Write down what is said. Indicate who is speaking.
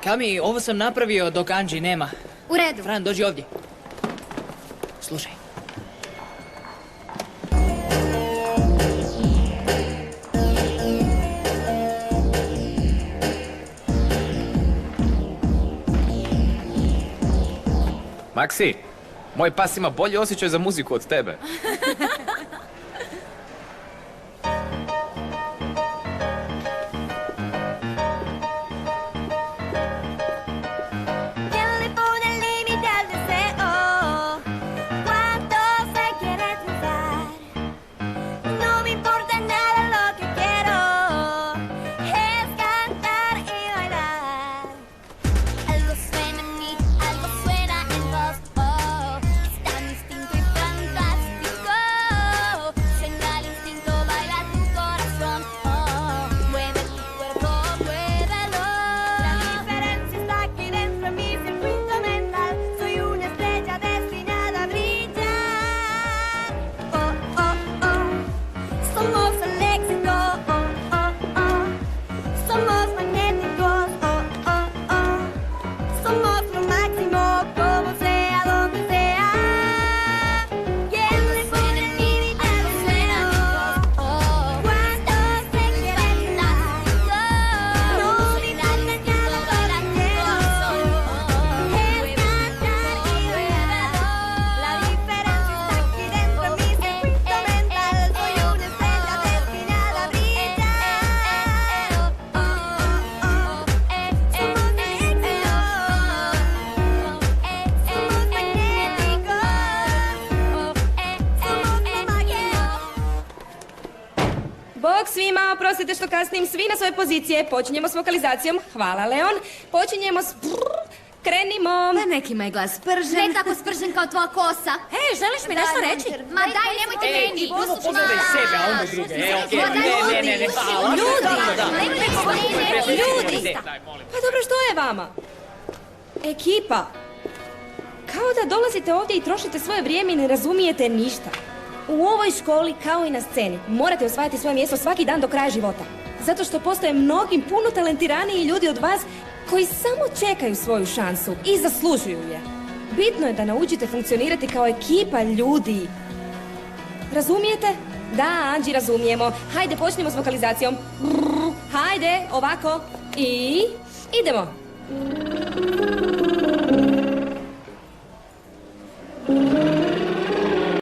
Speaker 1: Kami, ovo sam napravio dok Anđi nema.
Speaker 2: U redu.
Speaker 1: Fran, dođi ovdje. Slušaj.
Speaker 3: Maksi, moj pas ima bolji osjećaj za muziku od tebe.
Speaker 4: Bog svima, oprostite što kasnim, svi na svoje pozicije. Počinjemo s vokalizacijom. Hvala, Leon. Počinjemo s... Krenimo.
Speaker 2: Ma neki ima je glas spržen. Ne tako spržen kao tvoja kosa.
Speaker 5: Hej, želiš mi nešto reći?
Speaker 2: Ma daj, nemojte meni.
Speaker 1: Pogledaj sebe, a onda druge. Okej, ne.
Speaker 4: Ljudi! Pa dobro, što je vama? Ekipa. Kao da dolazite ovdje i trošite svoje vrijeme i ne razumijete ništa. U ovoj školi, kao i na sceni, morate osvajati svoje mjesto svaki dan do kraja života. Zato što postoje mnogi puno talentiraniji ljudi od vas koji samo čekaju svoju šansu i zaslužuju je. Bitno je da naučite funkcionirati kao ekipa ljudi. Razumijete? Da, Anđi, razumijemo. Hajde, počnemo s vokalizacijom. Hajde, ovako. I idemo.